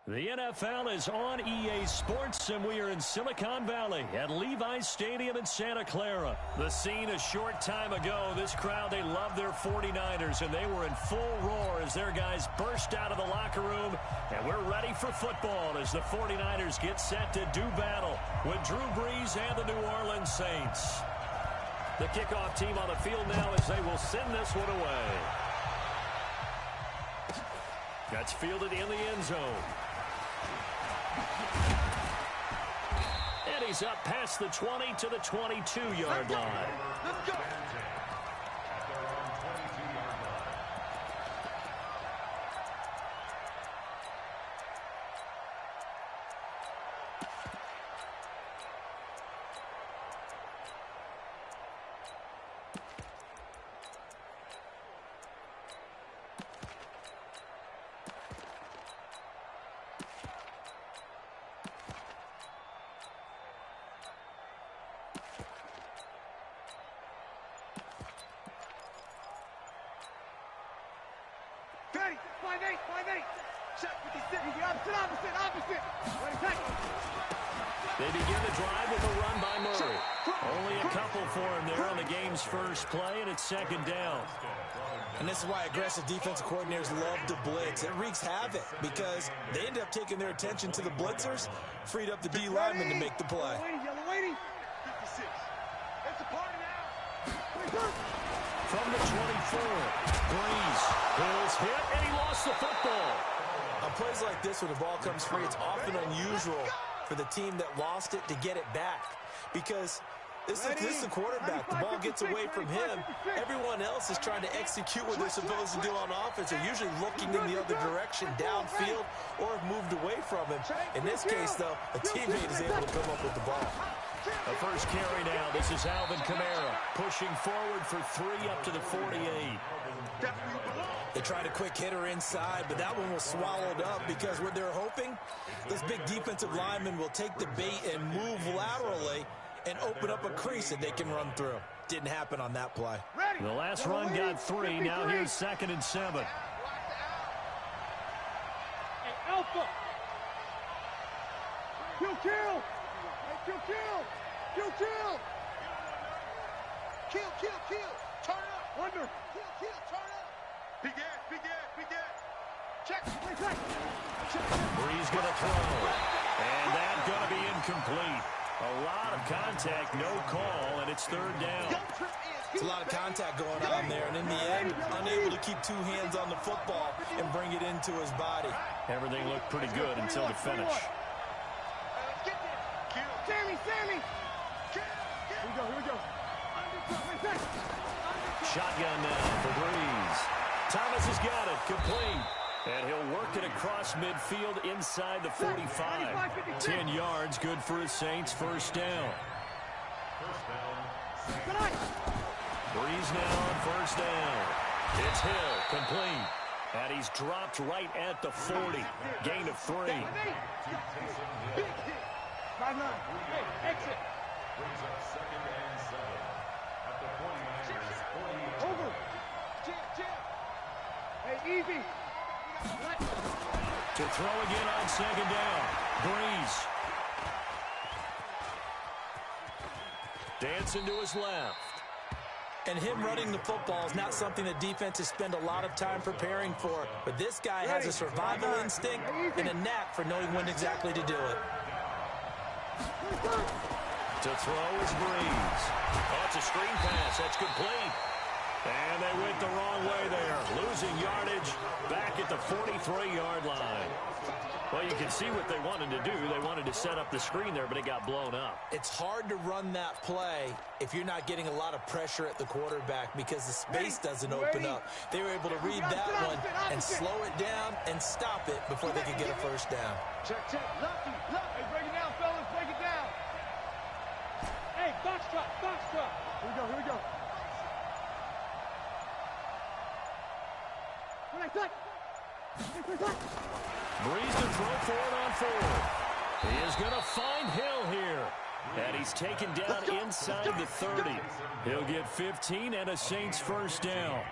The NFL is on EA Sports, and we are in Silicon Valley at Levi's Stadium in Santa Clara. The scene a short time ago, this crowd, they love their 49ers, and they were in full roar as their guys burst out of the locker room. And we're ready for football as the 49ers get set to do battle with Drew Brees and the New Orleans Saints. The kickoff team on the field now as they will send this one away. That's fielded in the end zone. And he's up past the 20 to the 22-yard line. Let's go. Ready, 5-8. Check 56. Opposite. They begin the drive with a run by Murray. Only a couple for him there on the game's first play, and it's second down. And this is why aggressive defensive coordinators love to blitz. It wreaks havoc because they end up taking their attention to the blitzers, freed up the D lineman to make the play. Yellow waiting. 56. It's a party now. From the 24, Brees pulls hit, and he lost the football. On plays like this, when the ball comes free, it's often unusual for the team that lost it to get it back. Because this is the quarterback. The ball gets away from him. Everyone else is trying to execute what they're supposed to do on offense. They're usually looking in the other direction, downfield, or have moved away from him. In this case, though, a teammate is able to come up with the ball. A first carry now. This is Alvin Kamara pushing forward for 3 up to the 48. They tried a quick hitter inside, but that one was swallowed up because what they're hoping, this big defensive lineman will take the bait and move laterally and open up a crease that they can run through. Didn't happen on that play. The last run got 3. Now here's 2nd and 7. Hey, Alpha. Kill. Kill. Turn up. Under. Kill. Turn up. Big gas. Check. Brees going to throw. And that's going to be incomplete. A lot of contact, no call, and it's 3rd down. It's a lot of contact going on there, and in the end, unable to keep 2 hands on the football and bring it into his body. Everything looked pretty good until the finish. Sammy. Here we go. Shotgun now for Brees. Thomas has got it, complete. And he'll work it across midfield inside the 45. 10 yards, good for his Saints, first down. Brees now on first down. It's Hill, complete. And he's dropped right at the 40. Gain of 3. Big hit. 5-9. Hey, exit. Over. Jam. Hey, easy. To throw again on 2nd down. Brees. Dancing to his left. And him running the football is not something that defenses spend a lot of time preparing for. But this guy has a survival instinct and a knack for knowing when exactly to do it. To throw is Brees. Oh, it's a screen pass. That's complete. And they went the wrong way there. Losing yardage back at the 43-yard line. Well, you can see what they wanted to do. They wanted to set up the screen there, but it got blown up. It's hard to run that play if you're not getting a lot of pressure at the quarterback because the space doesn't open up. They were able to read that one and slow it down and stop it before they could get a first down. Check. Lucky. Hey, break it down, fellas. Break it down. Hey, box truck. Here we go. Brees to throw for it on 4. He is going to find Hill here. And he's taken down inside the 30. He'll get 15 and a Saints first down.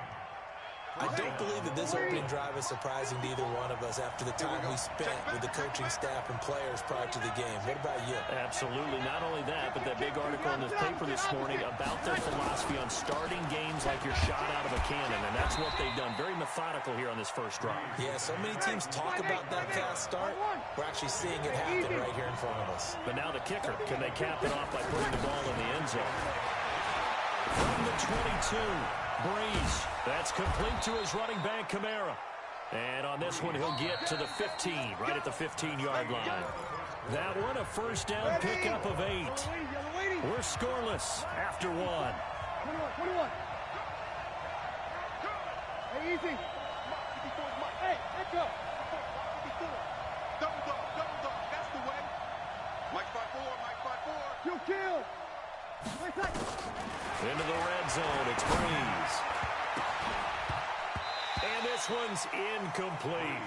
I don't believe that this opening drive is surprising to either one of us after the time we spent with the coaching staff and players prior to the game. What about you? Absolutely. Not only that, but that big article in the paper this morning about their philosophy on starting games like you're shot out of a cannon, and that's what they've done. Very methodical here on this first drive. Yeah, so many teams talk about that fast start. We're actually seeing it happen right here in front of us. But now the kicker. Can they cap it off by putting the ball in the end zone? From the 22, Breeze. That's complete to his running back, Kamara. And on this one, he'll get to the 15, right at the 15-yard line. That one, a first down pickup of 8. We're scoreless after 1. 21. Hey, easy. Hey, let's go. Double dog. That's the way. Mike 5-4. Kill. Into the red zone, it's Breeze. And this one's incomplete.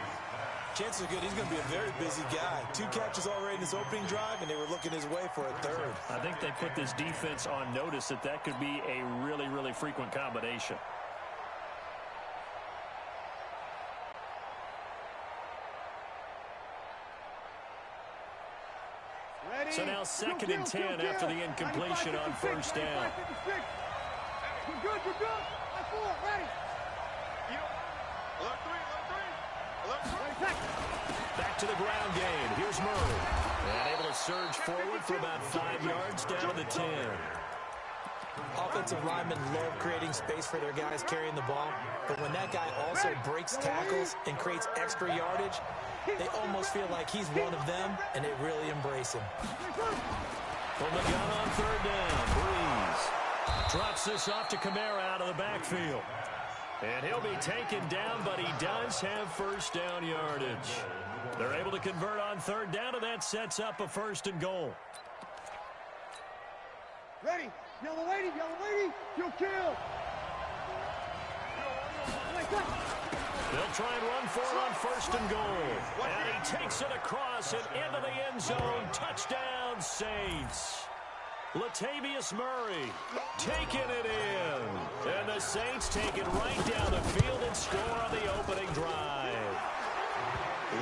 Chances are good he's going to be a very busy guy. 2 catches already in his opening drive, and they were looking his way for a 3rd. I think they put this defense on notice that could be a really, really frequent combination. So now 2nd and 10 after the incompletion on first down. You're good. 4, ready. Back to the ground game. Here's Murray. And able to surge forward for about 5 yards down to the 10. Offensive linemen love creating space for their guys carrying the ball, but when that guy also breaks tackles and creates extra yardage, they almost feel like he's one of them, and they really embrace him. From the gun on 3rd down, Breeze drops this off to Kamara out of the backfield. And he'll be taken down, but he does have first down yardage. They're able to convert on 3rd down, and that sets up a 1st and goal. Ready. Yellow lady. You'll kill. They'll try and run for it on 1st and goal. And he takes it across and into the end zone. Touchdown, Saints. Latavius Murray taking it in. And the Saints take it right down the field and score on the opening drive.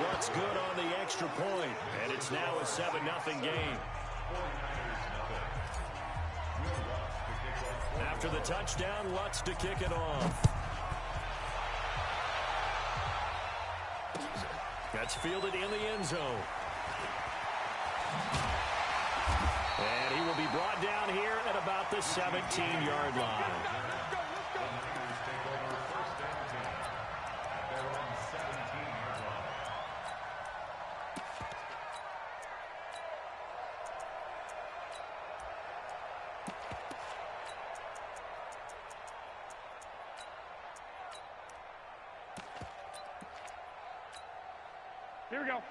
What's good on the extra point? And it's now a 7-0 game. After the touchdown, Lutz to kick it off. That's fielded in the end zone. And he will be brought down here at about the 17-yard line. Here we go.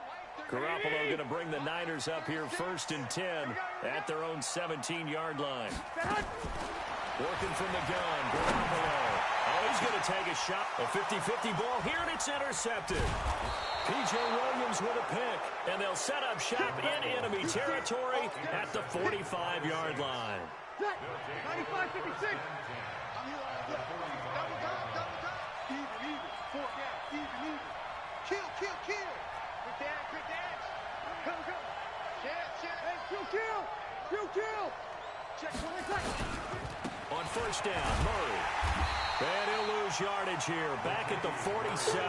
Garoppolo going to bring the Niners up here 1st and 10 at their own 17-yard line. Working from the gun, Garoppolo. Oh, he's going to take a shot. A 50-50 ball here, and it's intercepted. P.J. Williams with a pick, and they'll set up shop in enemy territory at the 45-yard line. 95-56. Even. 4 down. Even. Kill. Quick dash. Come. Hey, kill. Check. On 1st down, Murray. And he'll lose yardage here. Back at the 47.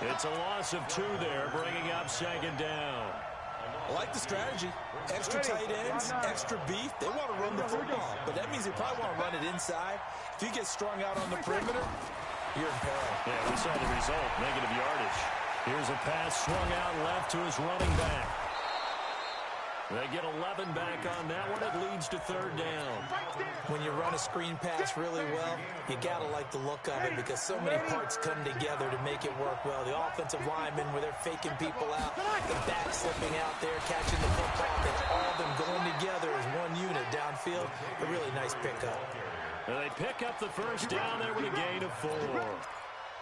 It's a loss of 2 there, bringing up 2nd down. I like the strategy. Extra tight ends, extra beef. They want to run the football, but that means they probably want to run it inside. If you get strung out on the perimeter, you're in peril. Yeah, we saw the result, negative yardage. Here's a pass swung out left to his running back. They get 11 back on that one. It leads to 3rd down. When you run a screen pass really well, you got to like the look of it because so many parts come together to make it work well. The offensive linemen, where they're faking people out, the back slipping out there, catching the football. That's all of them going together as one unit downfield. A really nice pickup. And they pick up the 1st down there with a gain of 4.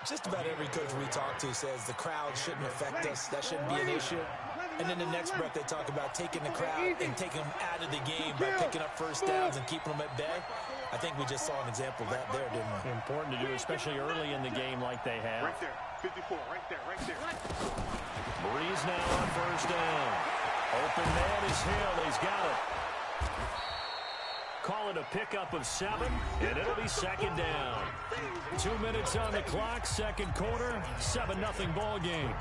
Just about every coach we talk to says the crowd shouldn't affect us. That shouldn't be an issue. And then the next breath they talk about taking the crowd and taking them out of the game by picking up 1st downs and keeping them at bay. I think we just saw an example of that there, didn't we? Important to do, especially early in the game like they have. Right there. 54. Right there. Right there. Breeze now on first down. Open man is Hill. He's got it. Call it a pickup of 7, and it'll be second down. 2 minutes on the clock, second quarter, 7-0 ball game.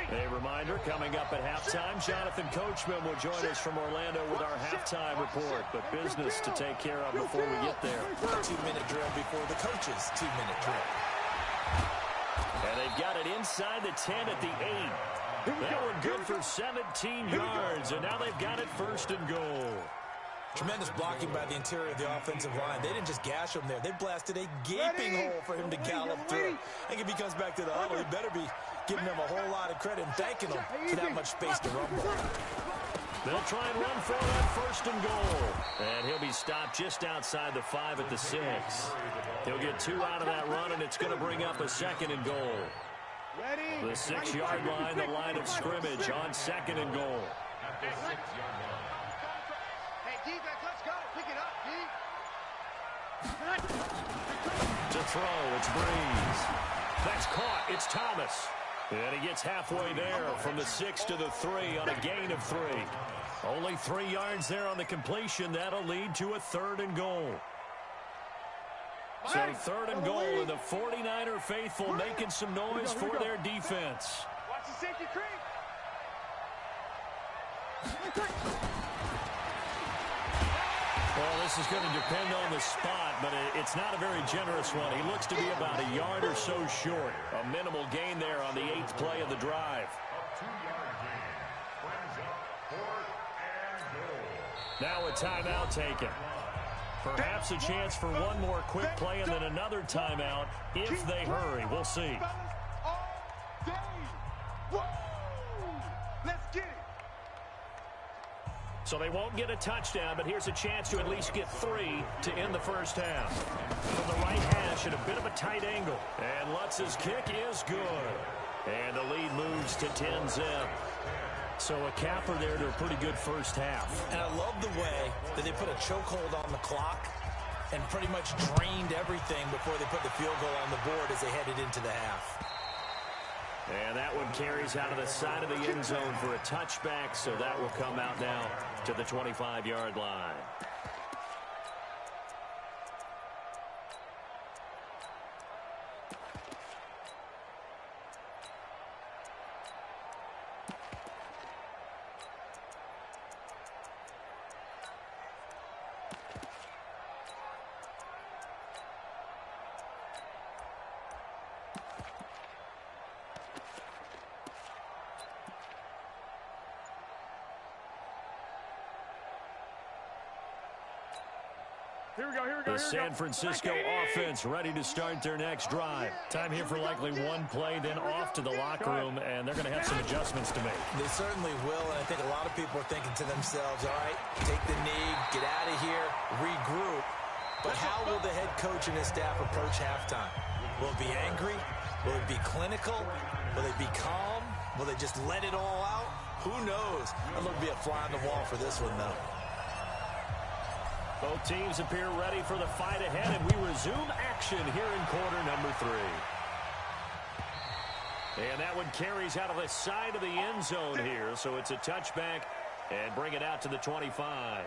A reminder, coming up at halftime, Jonathan Coachman will join us from Orlando with our halftime report. But business to take care of before we get there. A 2-minute drill before the coach's 2-minute drill. And they've got it inside the 10 at the 8. That one good for 17 yards, and now they've got it first and goal. Tremendous blocking by the interior of the offensive line. They didn't just gash him there. They blasted a gaping hole for him to gallop through. I think if he comes back to the huddle, he better be giving them a whole lot of credit and thanking them for that much space to run with. They'll try and run for it on first and goal. And he'll be stopped just outside the 5 at the 6. He'll get 2 out of that run, and it's going to bring up a second and goal. The 6-yard line, the line of scrimmage on second and goal. Defense, let's go. Pick it up, To throw, it's Breeze. That's caught. It's Thomas. And he gets halfway there from the 6 to the 3 on a gain of 3. Only 3 yards there on the completion. That'll lead to a third and goal. So third and goal, and the 49er faithful making some noise for their defense. Watch the safety creep. Well, this is going to depend on the spot, but it's not a very generous one. He looks to be about a yard or so short. A minimal gain there on the 8th play of the drive. Now a timeout taken. Perhaps a chance for one more quick play and then another timeout if they hurry. We'll see. Let's get it. So they won't get a touchdown, but here's a chance to at least get 3 to end the first half. From the right hash at a bit of a tight angle. And Lutz's kick is good. And the lead moves to 10-zip. So a capper there to a pretty good first half. And I love the way that they put a chokehold on the clock and pretty much drained everything before they put the field goal on the board as they headed into the half. And that one carries out of the side of the end zone for a touchback, so that will come out now to the 25-yard line. The San Francisco offense ready to start their next drive. Time here for likely one play, then off to the locker room, and they're going to have some adjustments to make. They certainly will, and I think a lot of people are thinking to themselves, all right, take the knee, get out of here, regroup. But how will the head coach and his staff approach halftime? Will it be angry? Will it be clinical? Will they be calm? Will they just let it all out? Who knows? I'm going to be a fly on the wall for this one, though. Both teams appear ready for the fight ahead, and we resume action here in quarter number 3. And that one carries out of the side of the end zone here, so it's a touchback and bring it out to the 25.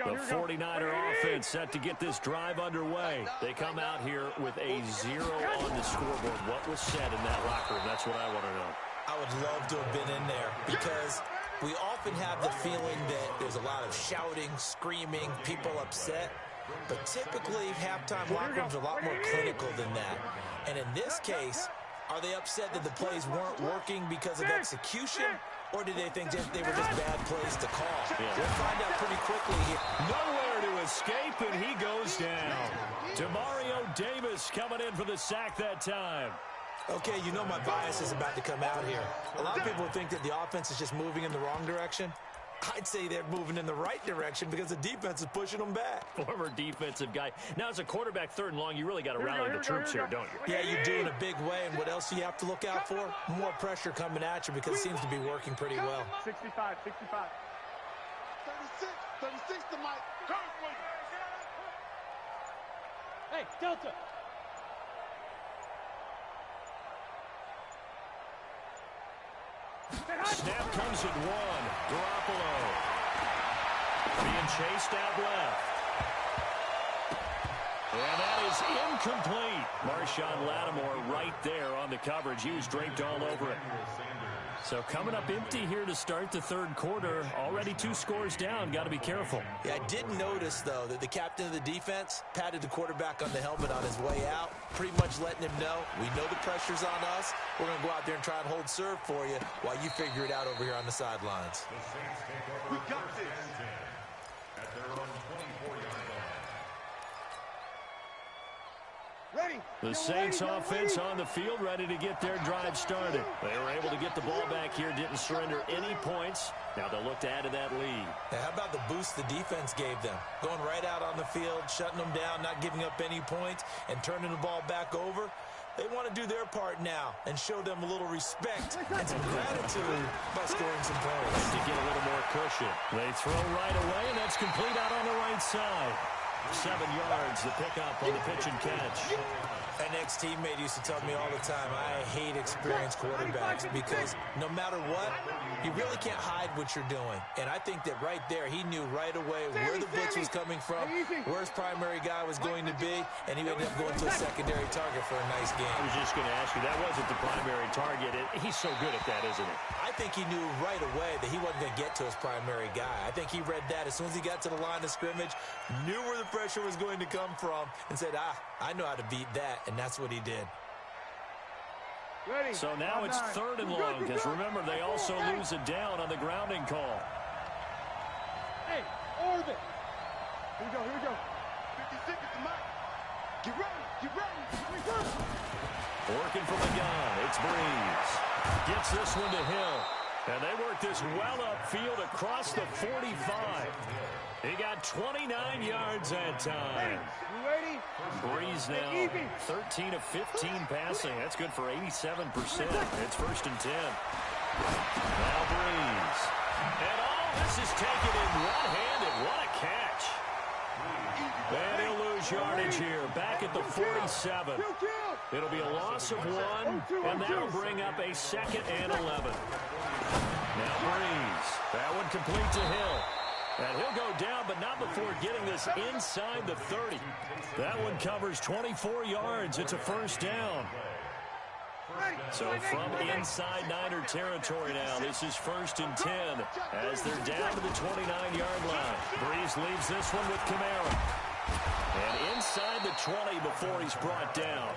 The 49er offense set to get this drive underway. They come out here with a 0 on the scoreboard. What was said in that locker room? That's what I want to know. I would love to have been in there because we often have the feeling that there's a lot of shouting, screaming, people upset. But typically, halftime locker rooms are a lot more clinical than that. And in this case, Are they upset that the plays weren't working because of execution? Or did they think that they were just bad plays to call? Yeah. We'll find out pretty quickly here. Nowhere to escape, and he goes down. Demario Davis coming in for the sack that time. Okay, you know my bias is about to come out here. A lot of people think that the offense is just moving in the wrong direction. I'd say they're moving in the right direction because the defense is pushing them back. Former defensive guy. Now, as a quarterback, 3rd and long, you really got to rally the troops here, don't you? Yeah, you do in a big way. And what else do you have to look out for? More pressure coming at you because it seems to be working pretty well. 65, 65. 36 to Mike. Hey, Delta. Snap comes at 1. Garoppolo being chased out left. And that is incomplete. Marshawn Lattimore right there on the coverage. He was draped all over it. So coming up empty here to start the 3rd quarter. Already 2 scores down. Got to be careful. Yeah, I did notice, though, that the captain of the defense patted the quarterback on the helmet on his way out, pretty much letting him know, we know the pressure's on us. We're going to go out there and try and hold serve for you while you figure it out over here on the sidelines. We got this. At their own 24-yard line. Ready. The Saints offense on the field, ready to get their drive started. They were able to get the ball back here, didn't surrender any points. Now they'll look to add to that lead. Now, how about the boost the defense gave them? Going right out on the field, shutting them down, not giving up any points, and turning the ball back over. They want to do their part now and show them a little respect and some gratitude by scoring some points. To get a little more cushion. They throw right away, and that's complete out on the right side. 7 yards, the pickup on the pitch and catch. An ex-teammate used to tell me all the time, I hate experienced quarterbacks because no matter what, you really can't hide what you're doing. And I think that right there, he knew right away where the blitz was coming from, where his primary guy was going to be, and he ended up going to a secondary target for a nice game. I was just going to ask you, that wasn't the primary target. He's so good at that, isn't he? I think he knew right away that he wasn't going to get to his primary guy. I think he read that as soon as he got to the line of scrimmage, knew where the pressure was going to come from, and said, I know how to beat that, and that's what he did. Ready. So now it's 3rd and long, because remember, they also lose a down on the grounding call. Hey, orbit. Here we go, here we go. 50 seconds to Mike. Get ready, get ready. Working from the gun, it's Breeze. Gets this one to Hill. And they work this well upfield across the 45. He got 29 yards that time. You ready? Breeze now 13 of 15 passing. That's good for 87%. It's 1st and 10. Now Breeze. And all this is taken in one-handed. What a catch. And he'll lose yardage here. Back at the 47. It'll be a loss of 1, and that'll bring up a 2nd and 11. Now Breeze. That one complete to Hill. And he'll go down, but not before getting this inside the 30. That one covers 24 yards. It's a 1st down. So from inside Niner territory now, this is 1st and 10 as they're down to the 29-yard line. Breeze leaves this one with Kamara. And inside the 20 before he's brought down.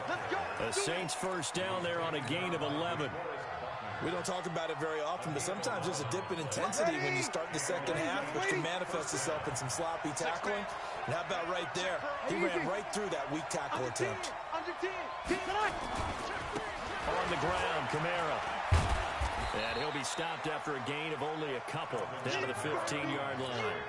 The Saints 1st down there on a gain of 11. We don't talk about it very often, but sometimes there's a dip in intensity when you start the 2nd half, which can manifest itself in some sloppy tackling. And how about right there? He ran right through that weak tackle attempt. On the ground, Kamara. And he'll be stopped after a gain of only a couple down to the 15-yard line.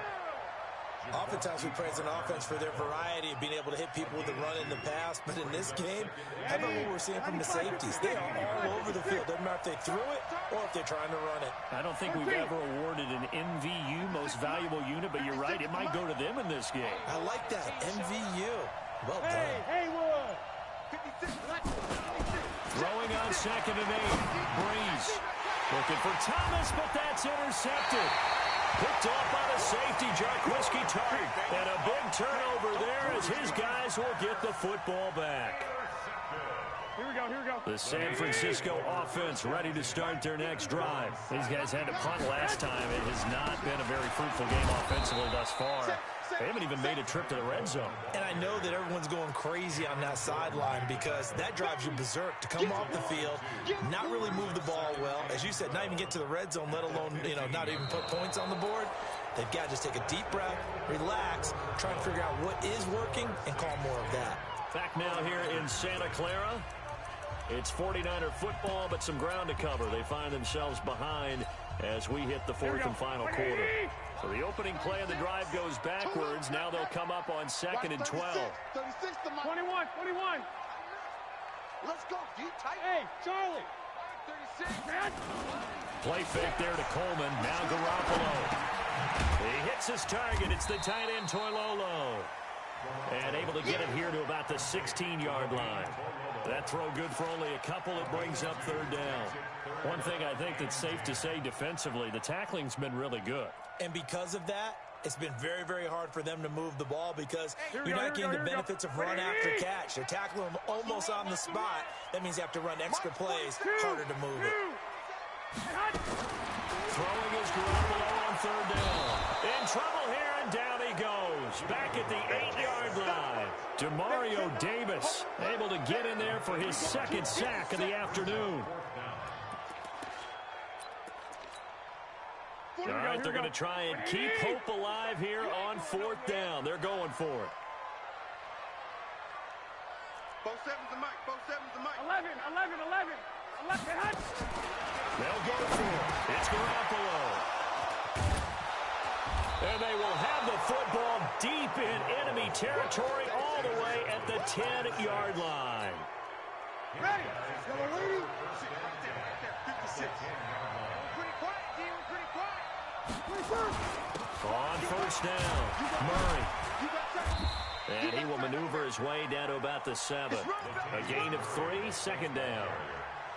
Oftentimes we praise an offense for their variety of being able to hit people with the run in the pass, but in this game, how about what we're seeing from the safeties? They are all over the field. Doesn't matter if they threw it or if they're trying to run it. I don't think we've ever awarded an MVU, most valuable unit, but you're right, it might go to them in this game. I like that, MVU. Well done. Hey, Haywood. Throwing on 2nd and 8. Breeze looking for Thomas, but that's intercepted. Picked off by the safety, Jarquiski Tartt. And a big turnover there as his guys will get the football back. Here we go, here we go. The San Francisco offense ready to start their next drive. These guys had to punt last time. It has not been a very fruitful game offensively thus far. They haven't even made a trip to the red zone. And I know that everyone's going crazy on that sideline because that drives you berserk to come off the field, not really move the ball well. As you said, not even get to the red zone, let alone, not even put points on the board. They've got to just take a deep breath, relax, try and figure out what is working, and call more of that. Back now here in Santa Clara. It's 49er football, but some ground to cover. They find themselves behind as we hit the fourth and final quarter. So the opening play of the drive goes backwards. Now they'll come up on 2nd and 12. 21. Let's go, D. Tight. Hey, Charlie. 36. Man. Play fake there to Coleman. Now Garoppolo. He hits his target. It's the tight end, Toilolo. And able to get it here to about the 16-yard line. That throw good for only a couple. It brings up 3rd down. One thing I think that's safe to say defensively, the tackling's been really good. And because of that, it's been very, very hard for them to move the ball because you're not getting the benefits of run after catch. They're tackling them almost on the spot. That means you have to run extra plays, harder to move it. Throwing is Garoppolo on 3rd down. In trouble here, and down he goes. Back at the 8-yard line. Demario Davis able to get in there for his 2nd sack of the afternoon. All right, they're going to try and keep hope alive here on 4th down. They're going for it. Both sevens to Mike. Both sevens to Mike. 11. They'll go for it. It's Garoppolo. And they will have the football deep in enemy territory all the way at the 10-yard line. Ready. Yellow lady. 56. Pretty quiet, D. Pretty quiet. On 1st down, Murray. And he will maneuver his way down to about the 7. A gain of 3, 2nd down.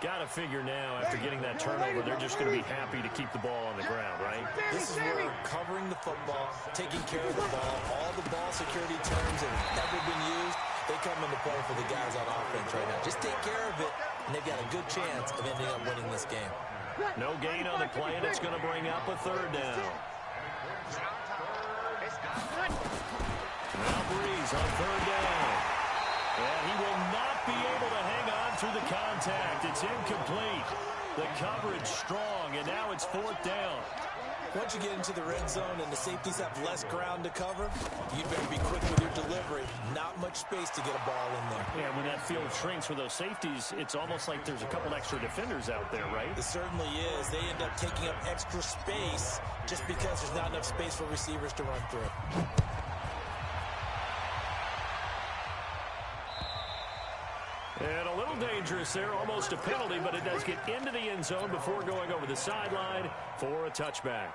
Got to figure now, after getting that turnover, they're just going to be happy to keep the ball on the ground, right? This is where covering the football, taking care of the ball, all the ball security terms that have ever been used, they come into play for the guys on offense right now. Just take care of it, and they've got a good chance of ending up winning this game. No gain on the play, and it's going to bring up a 3rd down. Now Breeze on 3rd down. And he will not be able to hang on through the contact. It's incomplete. The coverage strong, and now it's 4th down. Once you get into the red zone and the safeties have less ground to cover, you better be quick with your delivery. Not much space to get a ball in there. Yeah, when that field shrinks for those safeties, it's almost like there's a couple extra defenders out there, right? It certainly is. They end up taking up extra space just because there's not enough space for receivers to run through. And a little dangerous there, almost a penalty, but it does get into the end zone before going over the sideline for a touchback.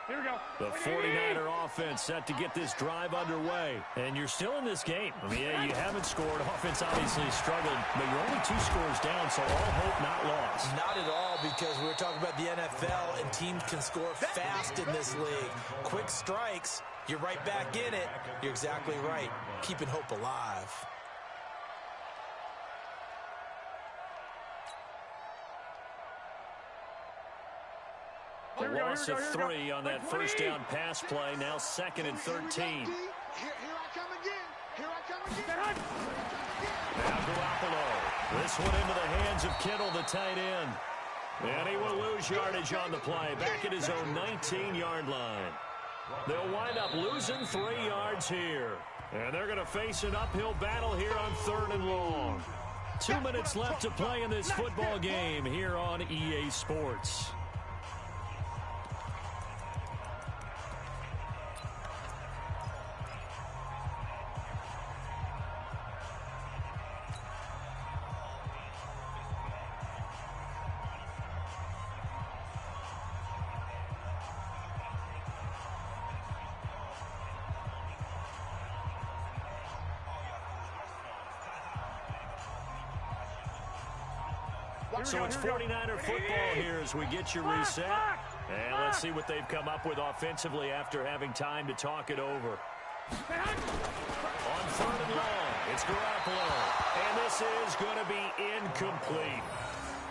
Here we go. The 49er offense set to get this drive underway. And you're still in this game. I mean, yeah, you haven't scored. Offense obviously struggled, but you're only 2 scores down, so all hope not lost. Not at all, because we were talking about the NFL, and teams can score fast in this league. Quick strikes, you're right back in it. You're exactly right. Keeping hope alive. A loss of 3 on that 1st down pass play. Now 2nd and 13. Here I come again. Here I come again. Now Garoppolo. This one into the hands of Kittle, the tight end. And he will lose yardage on the play. Back at his own 19-yard line. They'll wind up losing 3 yards here. And they're going to face an uphill battle here on 3rd and long. 2 minutes left to play in this football game here on EA Sports. So it's 49er football here as we get you reset. And let's see what they've come up with offensively after having time to talk it over. On 3rd and long, it's Garoppolo. And this is going to be incomplete.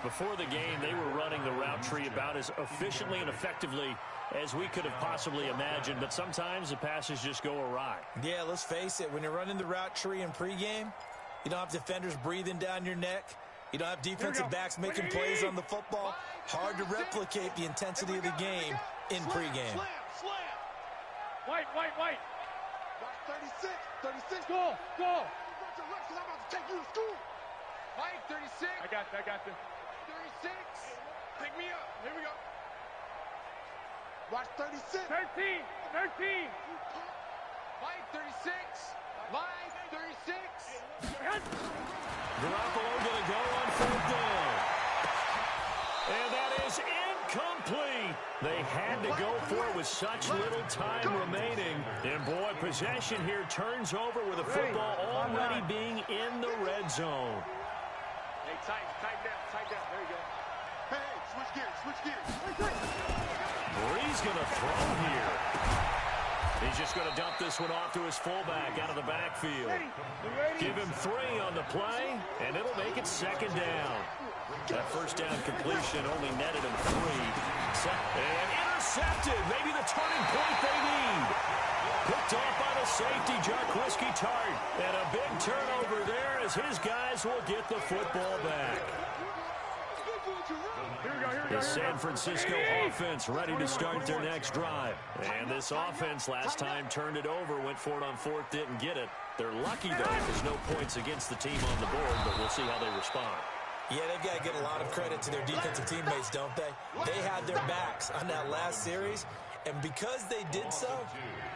Before the game, they were running the route tree about as efficiently and effectively as we could have possibly imagined, but sometimes the passes just go awry. Yeah, let's face it, when you're running the route tree in pregame, you don't have defenders breathing down your neck. You don't have defensive backs making plays on the football. Hard to replicate the intensity of the game in pregame. Slam. White. 36. Go. I'm about to take you to school. Mike, 36. I got you. 36. Pick me up. Here we go. Watch 36. 13. Mike, 36. Mike, 36. Garoppolo going to go on 4th down. And that is incomplete. They had to go for it with such little time remaining. And boy, possession here turns over with the football already being in the red zone. Hey, tighten down. There you go. Hey, switch gears. Brees going to throw here. He's just going to dump this one off to his fullback out of the backfield. Give him 3 on the play, and it'll make it 2nd down. That 1st down completion only netted him 3. And intercepted. Maybe the turning point they need. Picked off by the safety, Jarquiski Tart. And a big turnover there as his guys will get the football back. The San Francisco offense ready to start their next drive. And this offense last time turned it over, went for it on 4th, didn't get it. They're lucky, though, there's no points against the team on the board, but we'll see how they respond. Yeah, they've got to give a lot of credit to their defensive teammates, don't they? They had their backs on that last series, and because they did so,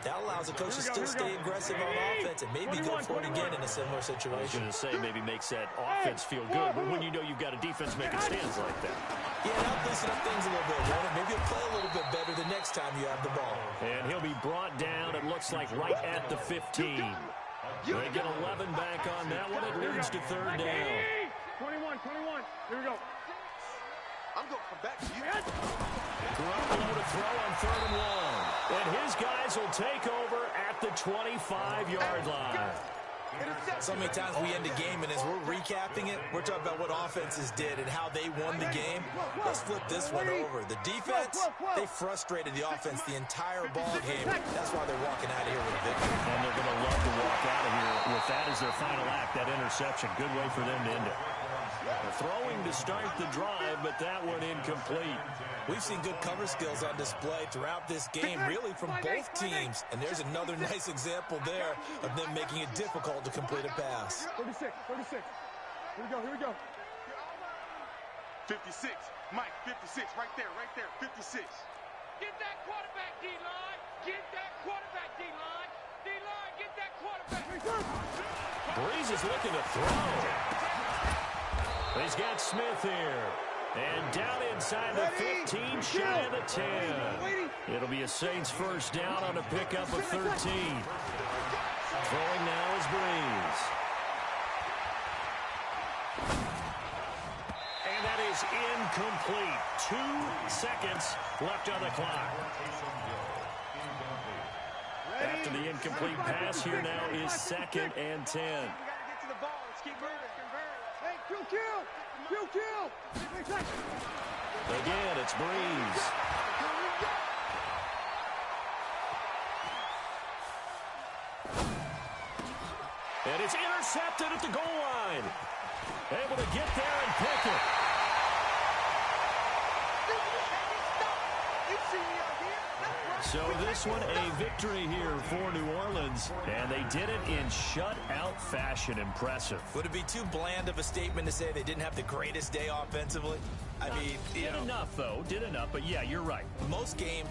that allows the coach to still stay aggressive on offense and maybe go for it again in a similar I was situation. going to say maybe makes that offense feel good, but when you know you've got a defense making stands like that. Yeah, that'll loosen up things a little bit, won't it? Maybe you'll play a little bit better the next time you have the ball. And he'll be brought down, it looks like, right at the 15. They get 11 back on that one. It leads to 3rd down. 21. Here we go. I'm going to come back to you. Garoppolo to throw on 3rd and long. And his guys will take over at the 25-yard line. So many times we end the game, and as we're recapping it, we're talking about what offenses did and how they won the game. Let's flip this one over. The defense, they frustrated the offense the entire ball game. That's why they're walking out of here with a victory. And they're going to love to walk out of here with that as their final act, that interception. Good way for them to end it. Throwing to start the drive, but that one incomplete. We've seen good cover skills on display throughout this game, really from both teams. And there's another nice example there of them making it difficult to complete a pass. 36. Here we go. 56. Mike, 56. Right there. 56. Get that quarterback, D-line. Get that quarterback, D-line. D-line, get that quarterback. Brees is looking to throw. He's got Smith here. And down inside the 15, shy of the 10. It'll be a Saints 1st down on a pickup of 13. Throwing now is Brees. And that is incomplete. 2 seconds left on the clock. After the incomplete pass, here now is 2nd and 10. We got to get to the ball. Let's keep moving. Hey, kill. Again, it's Brees. And it's intercepted at the goal line. Able to get there and pick it. So this one a victory here for New Orleans, and they did it in shutout fashion. Impressive. Would it be too bland of a statement to say they didn't have the greatest day offensively? I mean, Did enough, but yeah, you're right. most game,